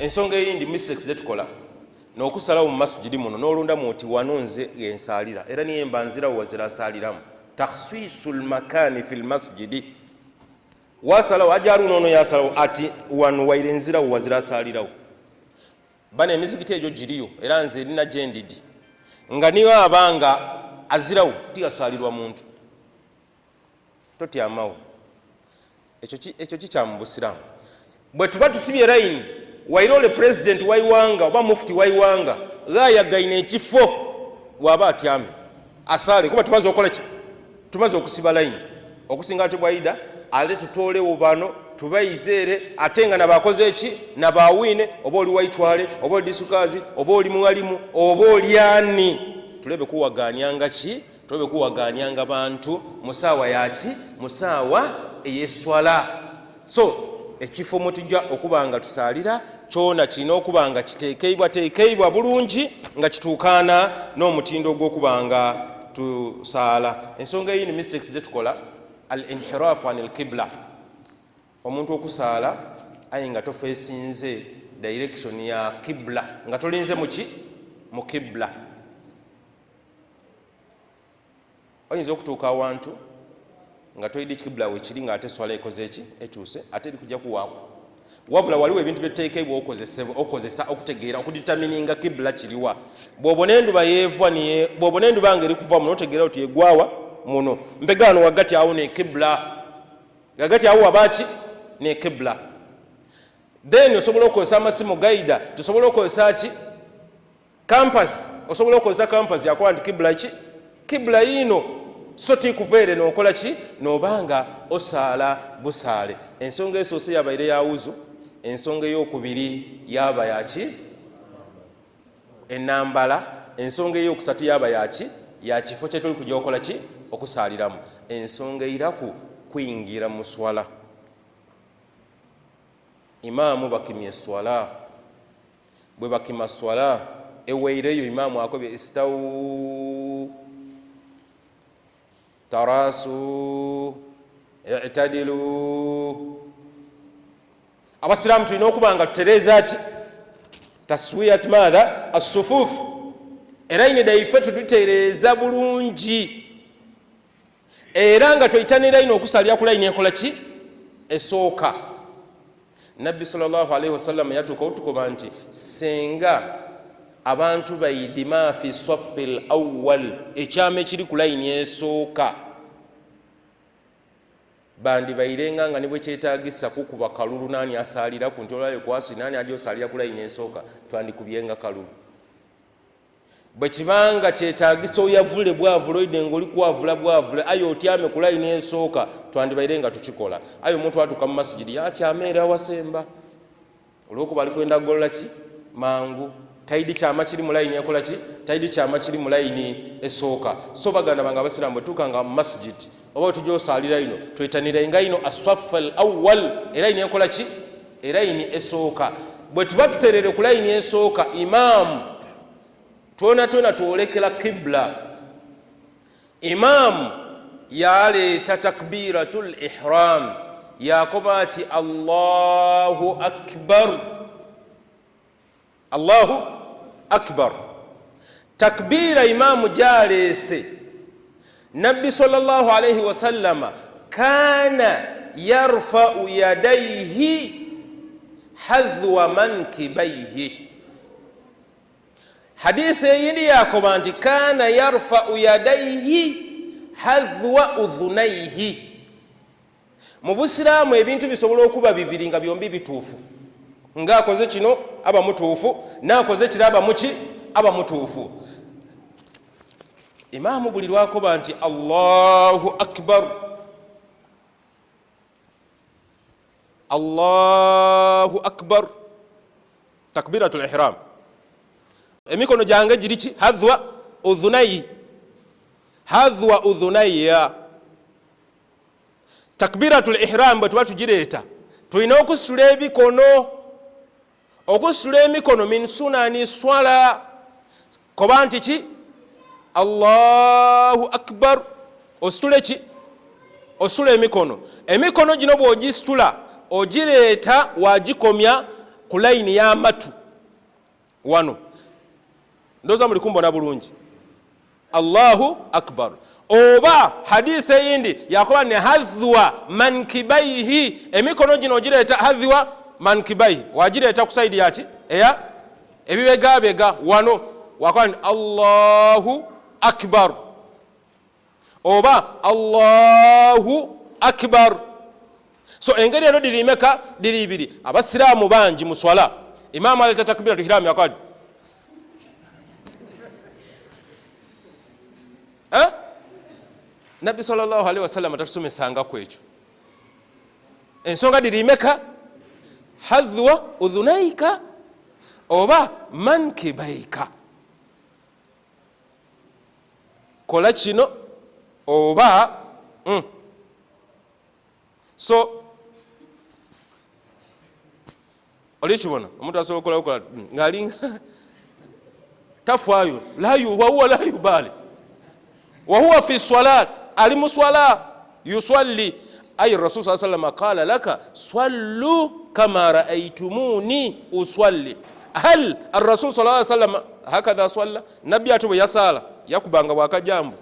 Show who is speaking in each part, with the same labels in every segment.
Speaker 1: ensonga eyindi mistakes zetukola n'okusalawo mu masjidi muno n'olundamu oti wanonze yensalira era niye mbanzirawo wazira asaliramu takhsisul makani fil masjidi wasalawo ajaruno ono yasalawo ati wano wairenzirawo wazira asalirawo bana emizikiti egyo giriyo era nze erina gyendidi nga niyo abanga azirawo tiyasalirwa muntu totyamawo ekyo kikya mu busiramu bwe tuba tusibye layini wairole president waiwanga oba mufti waiwanga gayagaine ekifo waba atyame asale kuba tumaze okola ki tumaze okusiba layini okusinga ate bwaida ale tutolewo bano tubayizere atenga nabakoze eki nabawine oba oli waitwale oba oli disukazi oba oli mwalimu oba oli ani tulebe kuwaganyanga ki tulebe kuwaganyanga bantu musawa yaki musawa eyeswala so ekifo mutujja okubanga tusalira kyona kirina okubanga kiteekeibwa bulungi nga kituukaana n'omutindo gw'okubanga tusaala ensonga eyini mistakes zetukola al inhirafu anil qibla omuntu okusaala aye nga tofeesinze direction ya qibla nga tolinze muki mu qibla oyinza okutuuka awantu nga toyidi qibla wekiri nga ate swala ekoze eki etuuse ate eri kujja kuwaako wabula waliwo ebintu byetuteekeibwa okozesa okutegeera okuditamininga qibla kiriwa bw'obona enduba yeeva bw'obona enduba nga eri kuva muno otegeera oti egwawa muno mpegaano wagati awo ne qibla wagati awo wabaki ne qibla then osobola okukozesa amasimu gaida tusobola okukozesa ki campus osobola okukozesa campus yakola nti qibla ki qibla yino so tikuveere n'okola ki n'obanga osaala busaale ensonga esoose yabaire yawuzu ensonga ey'okubiri yaba yaki enambala ensonga ey'okusatu yaba yaki yakifo kyetuli kujja okola ki okusaaliramu ensonga eiraku kuyingira mu swala imaamu bakimye swala bwe bakima swala eweireyo imaamu akobye istawu tarasu i'tadilu abasiramu tulina okubanga tutereeza ki taswiyat madha as-sufufu era ine daife tututereeza bulungi era nga toyitanira ino okusalira ku layini ekola ki esooka nabbi sallallahu alaihi wasallam yatuuka otukoba nti senga abantu bayidima fi saffi al-awwal ekyama ekiri ku layini esooka bandi bayirenga nga nibwe kyetaagisa kukuba kalulu nani asalira ku nti olwale kwasi nani ajo osalira ku layini esooka twandikubyenga kalulu bwe kibanga kyetaagisa oyavule bwavula oyide ng'oli kwavula bwavula ayo otyame ku layini esooka twandibayirenga tukikola ayo omuntu atuuka mu masijidi yatyama era wasemba olw'okuba ali kwenda golola ki mangu taidi kyama kiri mu layini ekola ki taidi kyama kiri mu layini esooka so baganda bange abasiraamu bwe tuukanga mu masijidi oba tujja osalira ino twetanira ino aswafa al awwal elayini ekola ki elayini esooka bwe tuba tuterere ku layini esooka imaamu twona twolekera qibla imaamu yaleeta takbiratul ihram yakoba ati allahu akbar allahu akbar takbira imaamu gyaleese nabbi sallallahu alayhi wasallama kana yarfa'u yadayhi hadhwa mankibaihi hadisi eyindi yakoba nti kana yarfa'u yadayhi hadhwa udhunaihi mu busiraamu ebintu bisobola okuba bibiri nga byombi bituufu ng'akoze kino aba mutuufu n'akoze kino aba mutuufu imaamu buli lwakoba nti allahu akbar allahu akbar takbiratul ihram emikono gyange giri ki hadhwa udhunayya takbiratul ihram bwe tuba tugireeta tulina okusula ebikono okusula emikono min sunani swala koba nti ki allahu akbar ositule ki osula emikono gino bw'ogisitula ogireeta wagikomya ku ku layini y'amatu wano ndoza muli kumbona bulungi Allahu akbar oba hadisi eyindi yakoba ne hadhwa mankibaihi emikono gino gireta hadhwa mankibaihi wagireta ku saidi yaki eya ebibegabega wano wakoba ni Allahu akbar oba Allahu akbar. So engeri eno diri meka diri ibiri abasiraamu bangi mu swala imaamu aleta takbiratul ihram yakoba Nabbi sallallahu alaihi wasallam atatusomesanga kwekyo ensonga diri meka hadhwa udhunaika oba mankibaika kola kino oba so olikibona omuntu asobola okukola ng'alinga tafaayo wahuwa la yubali wahuwa fi salat ali mu swala yusalli ay rasul sallallahu alayhi wasallam qala laka sallu kama raaitumuni usalli hal ar-rasul sallallahu alayhi wasallam hakadha salla nabi atubo yasala yakubanga wakajambo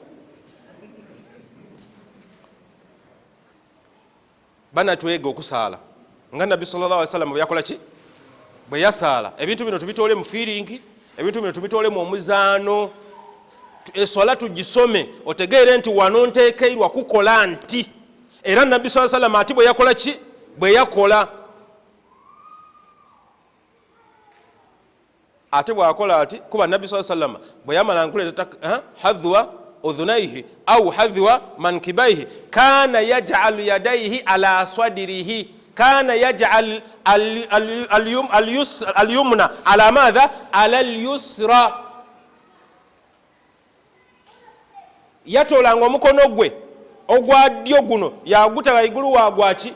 Speaker 1: bana tuwege okusala nga nabi sallallahu alayhi wasallam yakola ki bwe yasala ebintu bino tubitole mu feeling ebintu bino tubitole mu omuzaano eswala tugisome otegeere nti wano nteekeirwa kukola nti era nabbi sallallahu alayhi wasallam ati bwe yakola ki bwe yakola ate bwakola ati kuba nabbi sallallahu alayhi wasallam bwe yamala nkuleta hadhwa udhunaihi au hadhwa mankibaihi kana yaj'al yadayhi ala sadrihi kana yaj'al al-yumna ala madha ala al-yusra yatolanga omukono gwe ogwa ddyo guno yaguta waigulu wagwaki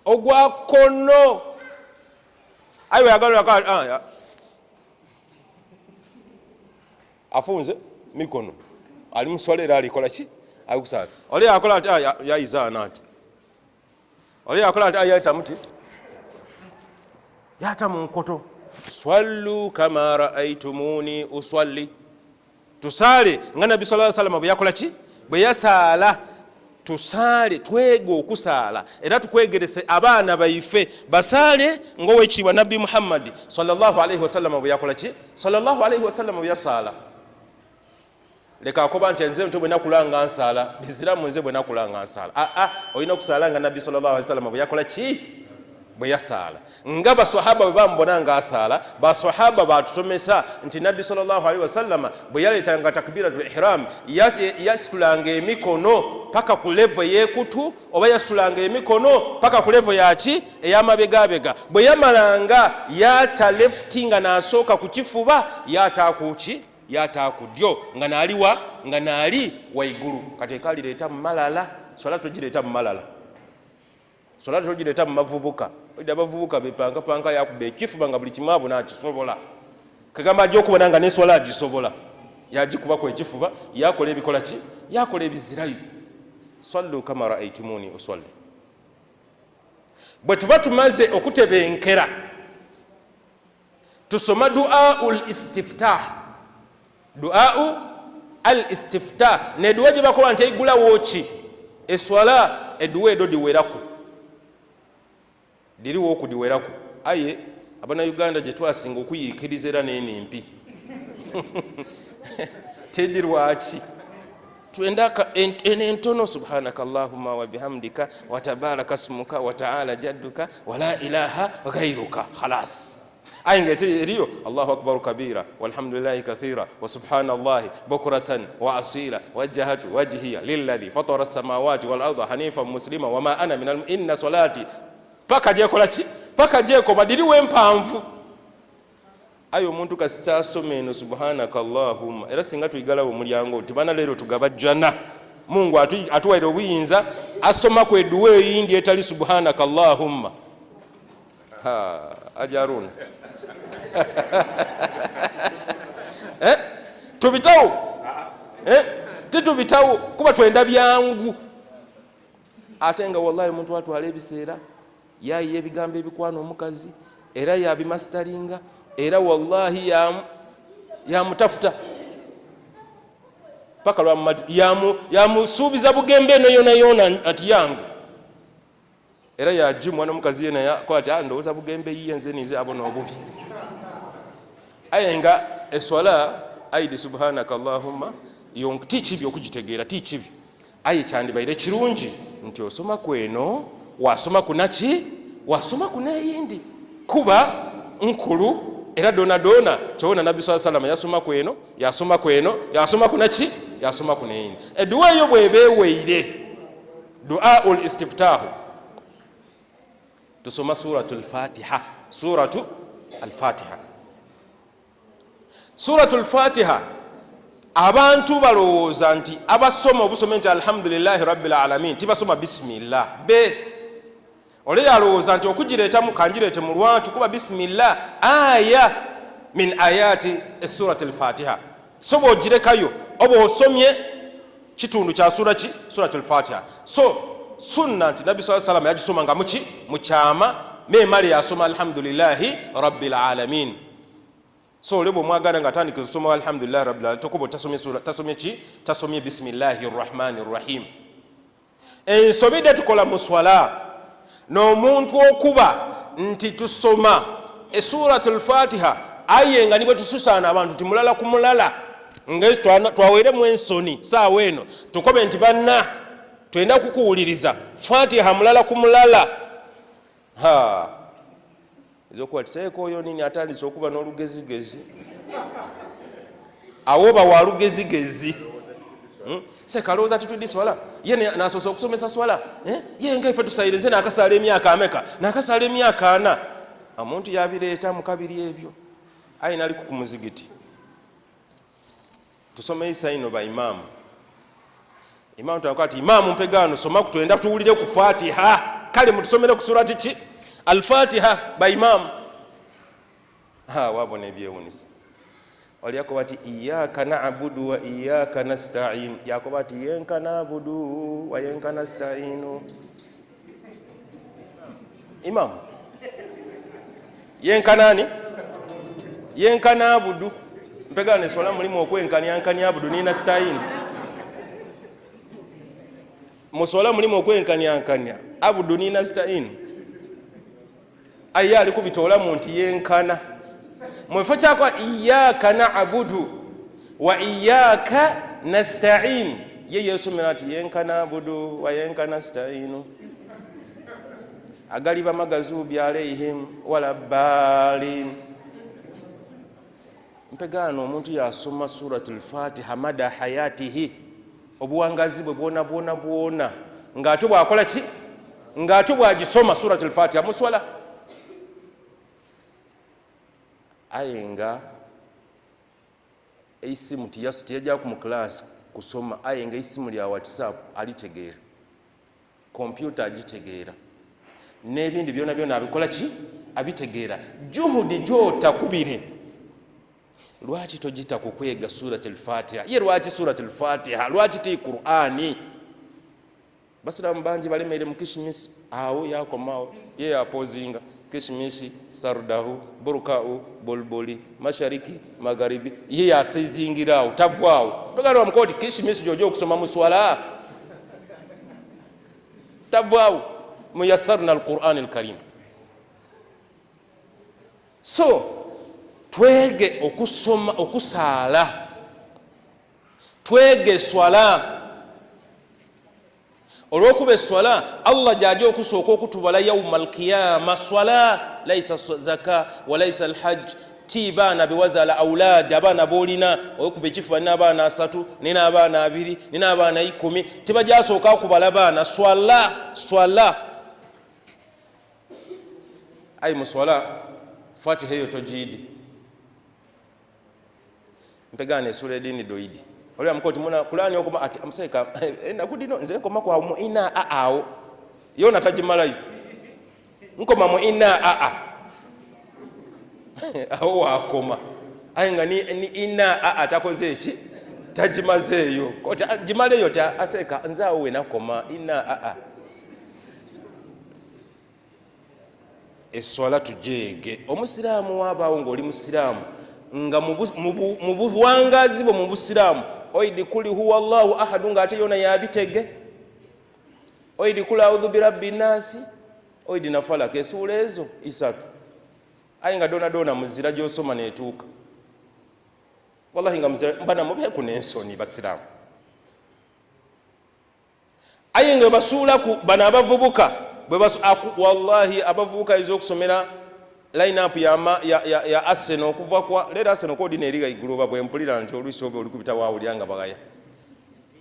Speaker 1: ogwa kono ayo yagala afunze mikono ali muswalera alikola ki akusala oli yakola ati yaizana ati oli yakola ati ayata muti yata mu nkoto swallu kama raaitumuni usalli tusale nga nabbi sallallahu alayhi wasallam bwe yakola ki bwe yasala tusale twege okusala era tukwegerese abaana baife basale ng'owekitiibwa nabbi Muhammad sallallahu alayhi wasallam bwe yakola ki sallallahu alayhi wasallam bwe yasala leka akoba nti nze nto bwe nakulanga nsala biziramu nze bwe nakulanga nsala olina okusala nga nabbi sallallahu alayhi wasallam bwe yakola ki bwe yasala nga basahaba bwe bambona nga asala basahaba batusomesa nti nabbi sallallahu alayhi wasallam bwe yaletanga takbiratul ihram yasitulanga emikono paka ku level yekutu oba yasitulanga emikono paka ku level yaki eyamabegabega bwe yamalanga yata leftinga nasooka ku kifuba yata kuki yata kudyo nga naliwa nga nali waigulu kati kali leta malala salatu jireta malala salatu jireta mavubuka oida bavubuka bepanga panga yakube kifuba nga buli kimabu na kisobola kagamba ajjo kubona nga ne swala gisobola yagikuba ko ekifuba yakola ebikola ki yakola ebizirayo sallu kama raaitumuni usalli bwe tuba tumaze okutebenkera tusoma duaul istiftah duau al-istiftah ne duwa gye bakola nti eigula woki eswala eduwa edo diwerako diriwo okudiwerako aye abana Uganda gye twasinga okuyiikiriza era n'enimpi tedirwaki twendaka entono subhanaka allahumma wa bihamdika wa tabaraka ismuka wa ta'ala jadduka wa la ilaha ghayruka khalas ayingete eriyo Allahu akbar kabira walhamdulillahi kathira wa subhanallahi bukratan wa asila wajjahatu wajhiya lilladhi fatara as-samawati wal arda hanifan muslima wa ma ana minal inna salati paka jekola ki paka jeko badiriwe empanvu ayo omuntu kasita asomeno subhanaka allahumma era singa tuyigalawo mulyango tibana lero tugabajjana Mungu atuwaire obuyinza asoma ku eduwe eyindi etali subhanaka allahumma ajaruna tubitawo titubitawo kuba twenda byangu ate nga wallahi omuntu atwala ebiseera yayiye ebigambo ebikwana omukazi era yabimastaringa era wallahi yamutafuta paka lwamumati yamusuubiza bugembe eno yona ati yange era yajimwa n'omukazi yena yakwati ndowooza bugembe yiye nze nize abona obubi aye nga eswala aidi subhanaka allahumma tikibi okugitegeera tikibi aye kyandibaire kirungi nti osoma kweno wasoma kunaki wasoma kuneyindi kuba nkulu era dona kyona nabbi sallallahu alayhi wasallam yasoma kweno yasoma kunaki yasoma kuneyindi eduwa eyo bwebeweire duaul istiftahu tusoma suratul fatiha suratul fatiha abantu balowooza nti abasoma obusome nti alhamdulillahi rabbil alamin tibasoma bismillah ole yalowooza nti okugireeta mukanjireete mu lwatu kuba bismillah aya min ayati suratul fatiha sobo ogirekayo oba osomye kitundu kya suratul fatiha so sunna nti nabbi sallallahu alayhi wasallam yagisoma nga mukyama memale yasoma alhamdulillahi rabbil alamin so lebo mwagala nga tandika kusoma alhamdulillahi rabbil alamin tokubo tasomye bismillahir rahmanir rahim ensobide tukola muswala n'omuntu okuba nti tusoma suratul fatiha aye nga nibwe tususaana abantu timulala kumulala nga twaweeremu ensoni saawa eno tukobe nti banna twenda kukuwuliriza fatiha mulala kumulala ezokuba tiseeko oyo nini atandise okuba n'olugezigezi awoba wa lugezigezi sekalowooza tutudde swala ye nasoose okusomesa swala ye nga ife tusayire nze nakasala emyaka ameka nakasala emyaka 4 omuntu yabireeta mu kabiri ebyo aye nali ku muzigiti tusome isaino ba imamu takwati imamu mpegano soma kutwenda tuwulire ku fatiha kale mutusomere ku surati ki al-fatiha ba imamu wabona ebyewunisa wali yakobati iyyaka na'budu wa iyyaka nasta'in yakobati yenka na'budu wa yenka nasta'inu imam yenka nani yenka na'budu mpegane swala mulimu okwenkanya abudu ni nasta'in musola mulimu okwenkanya abudu ni nasta'in ayali kubitola muntu yenkana mwefo kyakwa iyyaka na'budu wa iyyaka nasta'in ye yesomera ati yenka na'budu wa yenka nasta'inu agali bamagazubi alayhim wala balin mpegano omuntu yasoma suratul fatiha mada hayatihi obuwangazi bwe bwona ng'ate bwakola ki ng'ate bwagisoma suratul fatiha muswala ayenga isimu tiyajja ku class kusoma ayenga isimu lya WhatsApp alitegeera computer agitegeera n'ebindi byona abikola ki abitegeera juhudi jota kubire lwaki tojita kukwega suratul fatiha ye lwaki suratul fatiha lwaki ti Qur'ani basiramu banji balemere mu kishimisi awo yakomawo ye yapozinga kishimishi sardahu burkau bolboli mashariki magharibi ye yasizingirawo tavwawo pegano mukoti kishimishi jojo okusoma muswala tavwawo muyassarna alquran alkarim so twege okusoma okusala twege swala olwokuba eswala Allah jaje okusooka okutubala yawmal qiyama swala laysa zaka wa laysa alhajj tibana biwazala aulad abana bolina okuba ekifuba n'abaana 3 nina abaana 2 nina abaana 10 tibajasooka okubala baana swala ay muswala fatiha yo tojidi mpegane sura dini doidi olya mukoti muna kulani okoma ati amseka nakudino nze koma kwa mu ina aao yona tajimalayo nkoma mu ina aho wakoma ayenga ni ina atakoze eki tajimazeyo koti jimaleyo ta aseka nzaawo we nakoma ina eswala tujege. Omusiraamu wabaawo ng'oli musiraamu nga mu buwangazi bwe mu busiraamu oidi kuli huwa Allahu ahadu ng'ate yona yabitege, oidi kuli audhu birabbi nasi, oidi nafalaka, esuula ezo isatu. Aye nga dona muzira gy'osoma neetuuka. Wallahi nga muzira mbana mubeeku n'ensoni basiraamu. Aye nga basuulaku bano abavubuka wallahi abavubuka ez'okusomera line up ya Arsenal okuva kwa leero Arsenal ko dina eriga igulu bwe mpulira nti oluisi obe oli kubita waawo lyanga bagaya.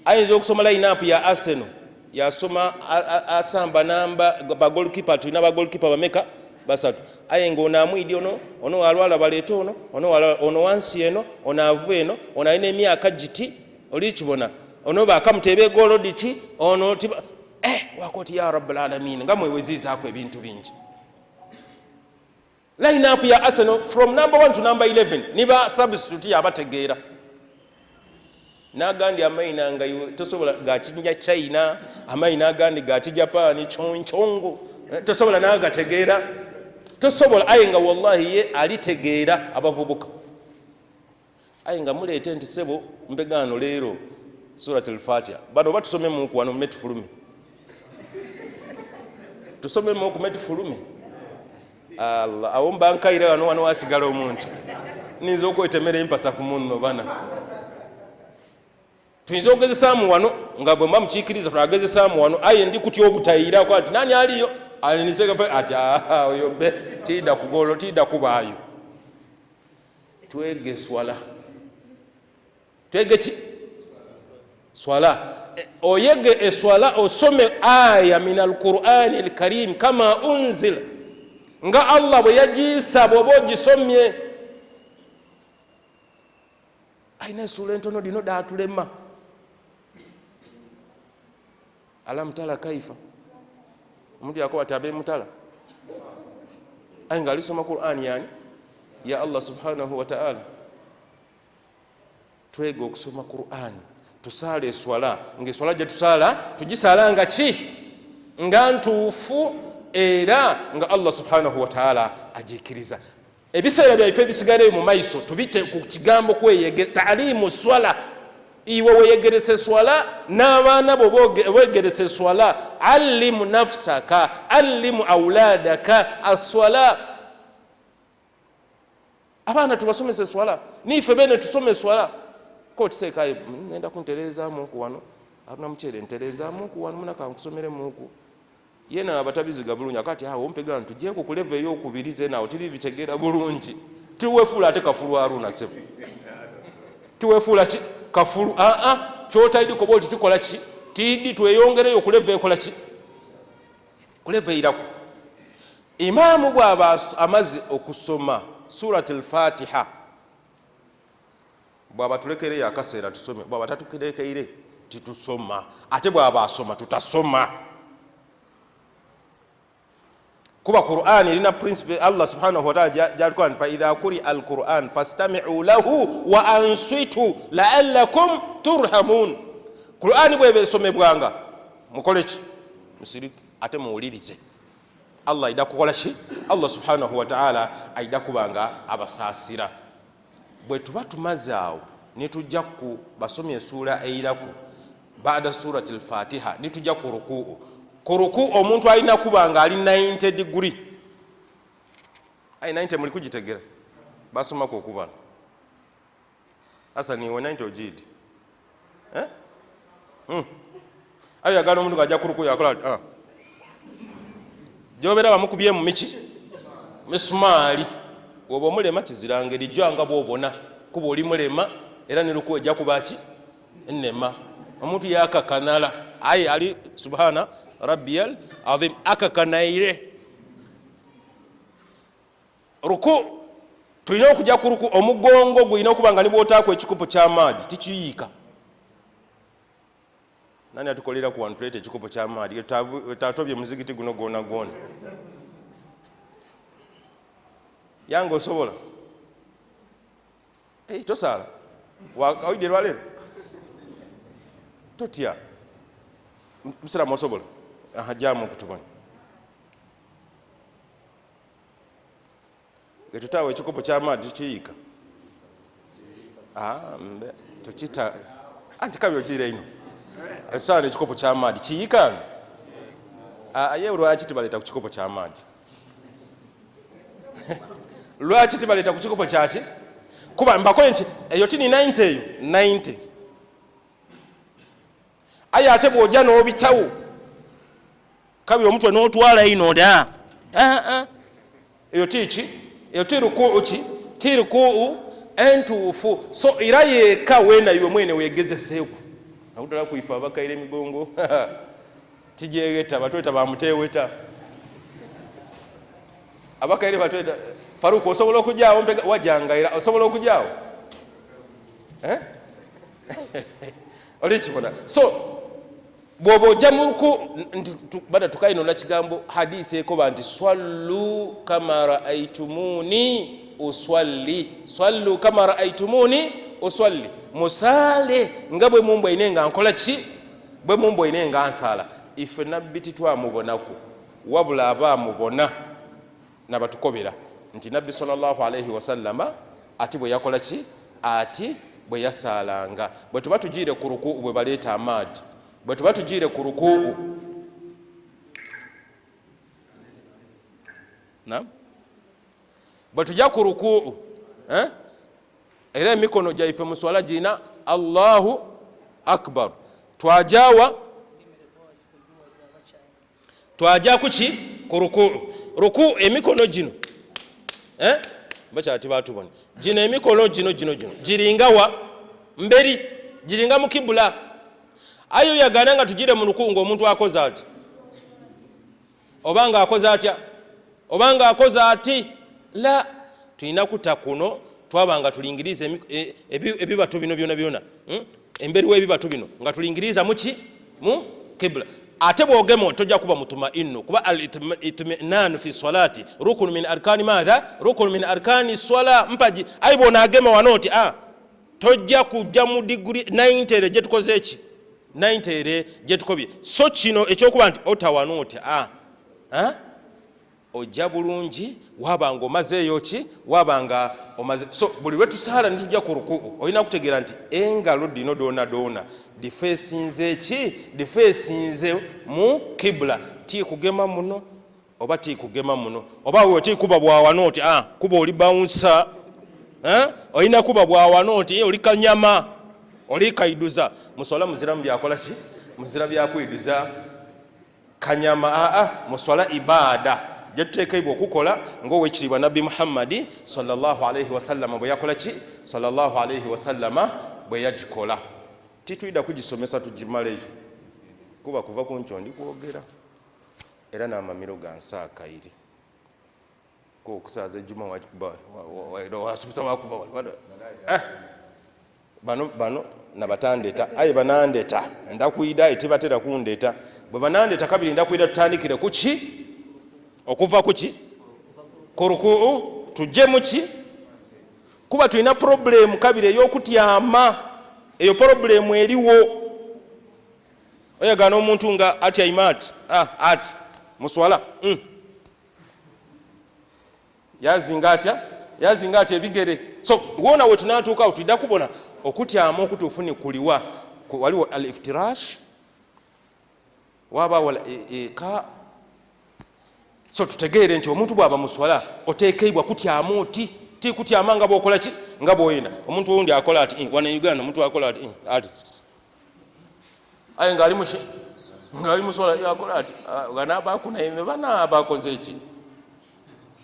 Speaker 1: Ayinza okusoma line up ya Arsenal yasoma asamba namba ba goalkeeper tulina ba goalkeeper bameka basatu. Aye nga onamwidi ono walwala baleeta ono wansi eno ono avu eno ono alina emyaka giti oli kibona ono bakamutebe golo diti ono tiba wakoti ya rabbul alamin nga mwewezizaako ebintu bingi. Line up ya Arsenal from number 1 to number 11 niba substitute yabategeera nagandi amaina nga tosobola gakinya China, amaina agandi gati Japan chonchongo tosobola nagategeera tosobola. Aye nga wallahi ye alitegeera abavubuka. Aye nga muleete nti sebo mbegano leero surat al-Fatiha bado batusome mu ku wano metfulumi tusome mu ku metfulumi. Allah awomba nkaire wano wasigala omuntu ninzo okwetemera empasa ku munno bana tuyinza okugezesaamu wano nga bwe mba mukiikiriza twagezesaamu wano. Aye ndi kutya obutayira ko ati nani aliyo alinizega ati oyo be tida kugolo tida kubaayo. Twege swala twege ki swala oyege eswala osome aya min al-Qur'ani al-Karim kama unzila nga Allah bwe yagisa bwoba ogisomye. Aina esula entono dino daatulema. Alam tala kaifa omuntu yakoba tabe mutala. Aye nga alisoma Qur'ani yani ya Allah subhanahu wa ta'ala. Twege okusoma Qur'ani tusaale eswala ng'eswala gye tusaala tugisala nga ki nga ntuufu era nga Allah subhanahu wa ta'ala ajikiriza. Ebiseera byaife bisigale mu maiso tubite ku kigambo kweyegera taalimu swala. Iwe weyegerese swala n'abaana bo wegerese swala. Allimu nafsaka allimu auladaka as-swala. Abaana tubasomese swala nife bene tusome swala ko tisekaye nenda kuntereza muku wano abuna mchere ntereza muku wano munaka nkusomere muku yena abatabiziga bulungi akati ompega ntujje ku kuleve yo kubirize nawo tiri bitegera bulungi tuwefula ate kafulu Haruna sebo tuwefula ki kafulu kyota idi ko boti tukola ki tidi tweyongereyo kuleve ekola ki kuleve irako. Imamu bwaba amazi okusoma surat al-Fatiha bwaba tulekere akaseera tusome bwaba tatukerekeire titusoma ate bwaba asoma tutasoma kuba Qur'ani lina principle. Allah subhanahu wa ta'ala jalikuwa fa idha quri al-Qur'an fastami'u lahu wa ansitu la'allakum turhamun. Qur'ani bwebe somebwanga mukole ki musiriki ate muwulirize. Allah aida kukola ki Allah subhanahu wa ta'ala aida kubanga abasaasira. Bwe tuba tumaze awo nitujja ku basomye sura eiraku baada surati al-Fatiha nitujja ku rukuu. Ku rukuu omuntu alina kubanga ali 90 degree. Ai 90 muli kugitegera basoma ko kubana asa ni 90 ojidi ayo agano omuntu gajja ku rukuu yakola jobera bamukubye mu miki misumali obo mulema kizirange lijanga bwobona kuba oli mulema era ne ruku ejja kubaki ennema omuntu yakakanala ayi ali subhana rabbiyal azim akakanaire ruku tulina okujja ku ruku omugongo gwina okubanga ni bwotako ekikopo ky'amaadi tikiyiika. Nani atukolera ku wantrete ekikopo ky'amaadi tatobye muzigiti guno gona gona yango osobola tosala wakawide lwalero totya musiramu osobola jamu okutubona Getutawe ekikopo ky'amaadi kiyika tukita anti kabyo kire ino etutwala ekikopo ky'amaadi kiyika ye lwaki tibaleeta ku kikopo ky'amaadi lwaki tibaleeta ku kikopo kyaki kuba mbakoye nti eyo tini 90 eyo 90 aye ate bw'ojja n'obitawo kabiri omutwe n'otwala ino da eyo tiki eyo tirukuu ki tirukuu entuufu so era yeeka weena iwe mwene weegezeseeku nakudala kuifa abakaire emigongo tijegeta batweta bamuteweta abakaire batweta Faruku osobola okujjaawo wajangaira osobola okujjaawo olikibona so bw'oba ojja mu ruku bada tukainoona kigambo hadisi ekoba nti swallu kama raaitumuni uswalli swallu kama raaitumuni uswalli musaale nga bwe mumbwaine nga nkola ki bwe mumbwaine nga nsaala ife nabbi titwamubonaku wabula abaamubona nabatukobera nti nabbi sallallahu alaihi wasallama ati bwe yakola ki ati bwe yasaalanga bwe tuba tugiire ku ruku bwe baleeta amaadi bwe tuba tugiire ku ruku bwe tujja ku ruku era emikono gyaife mu swala gina Allahu akbar twajawa twaja kuki ku ruku emikono gino bakyati batubona gino emikono gino giringa wa mberi giringa mu kibula ayo yagana nga tugire mu ruku ng'omuntu akoze ati obanga akoze atya obanga akoze ati la tulina kuta kuno twabanga tulingiriza ebibatu bino byona emberi w'ebibatu bino nga tulingiriza muki mu kibula ate bwogemo tojja kuba mutuma inno kuba al-itminan fi salati rukun min arkani madha rukun min arkani swala mpaji aibo na agema wanoti tojja kujja mu degree 90 je tukoze eki 90 je tukobye so kino ekyokuba nti otawanoti ojja bulungi wabanga omazeeyo ki wabanga omaze so buli lwe tusaala nitujja ku ruku olina kutegeera nti engalo dino doona difeesinze ki difeesinze mu kibula ti kugema muno oba ti kugema muno oba wewe ti kuba bwawanooti kuba oli bouncer olina kuba bwawanooti oli kanyama oli kaiduza muswala muziramu byakola ki muzira byakwiduza kanyama muswala ibada jetuteekaibwa okukola ng'owekitiibwa nabbi Muhammadi sallallahu alaihi wasallama bwe yakola ki sallallahu alaihi wasallama bwe yagikola tituyida kugisomesa tugimaleyo kuba kuva ku nkyo ndi kwogera era n'amamiro gansaakairi ko okusaaza ejjuma wasubusa wakuba bano nabatandeta aye banandeta ndakuyida etibatera kundeta bwe banandeta kabiri ndakuyida tutandikire kuki okuva kuki ku ruku tujje muki kuba tulina problem kabiri ey'okutyama eyo problem eriwo oyagana omuntu nga atya imat ati muswala yazinga atya ebigere so wona we tunatuuka tulida kubona okutyama okutuufu ne kuliwa waliwo al-iftirash waba wala ka so tutegeere nti omuntu bwaba muswala oteekeibwa kutyama oti ti kutyama nga bw'okola ki nga bw'oyenda omuntu owundi akola ati wana Uganda omuntu akola ati aye ngaali muswala yakola ati ganaabakunaime banaabakoze eki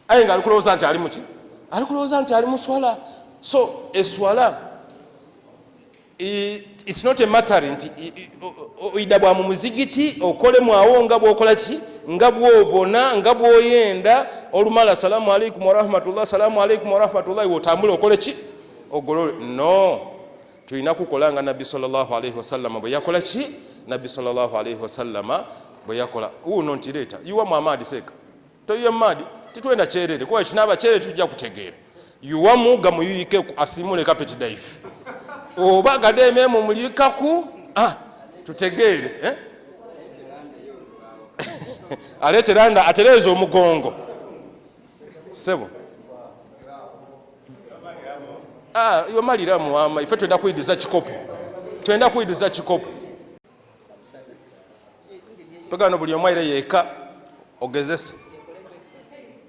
Speaker 1: aye ngaali kulowooza nti ali muki ali kulowooza nti ali muswala so eswala it's not a matter nti oida bwa mu muzigiti okolemu awo nga bw'okola ki nga bw'obona nga bw'oyenda olumala salamu alaikum warahmatullah salamu alaikum warahmatullah wotambule okole ki ogolole no tulina kukola nga nabbi sallallahu alaihi wasallama bwe yakola ki nabbi sallallahu alaihi wasallama bwe yakola uno ntireeta yuwa muhamadi seka toyiye mumadi titwenda kyerere kuba kinaba kyerere tujja kutegeera yuwamu gamuyuyike asimule kapeti daifu oba gademe mumulikaku tutegeere aleteranda atereza omugongo sebo Yo malira muwama ife twenda kuiduza kikopo. Twenda kuiduza kikopo. Mpegano buli omwaire yeka ogezese.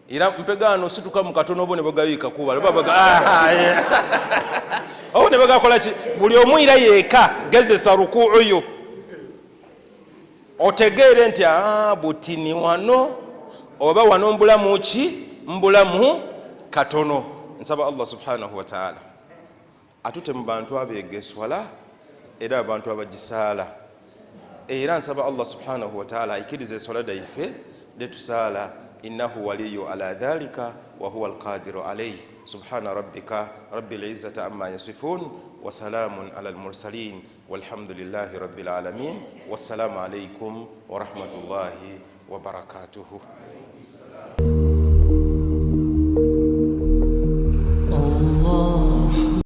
Speaker 1: Ira mpegano situka mu katono bo ne bagayika kuba. Oh ne bagakola ki buli omwira yeka gezesa rukuu yo. Otegere nti butini wano oba wano mbulamu ki mbulamu katono. Nsaba Allah subhanahu wa ta'ala atute mu bantu abegeswala era abantu abagisala. Era nsaba Allah subhanahu wa ta'ala ikirize swala daife de tusala innahu waliyu ala dhalika wa huwa alqadiru alayhi. Subhana rabbika rabbil izzati amma yasifun wa salamun ala al-mursalin walhamdulillahi rabbil alamin. Wassalamu alaykum wa rahmatullahi wa barakatuh.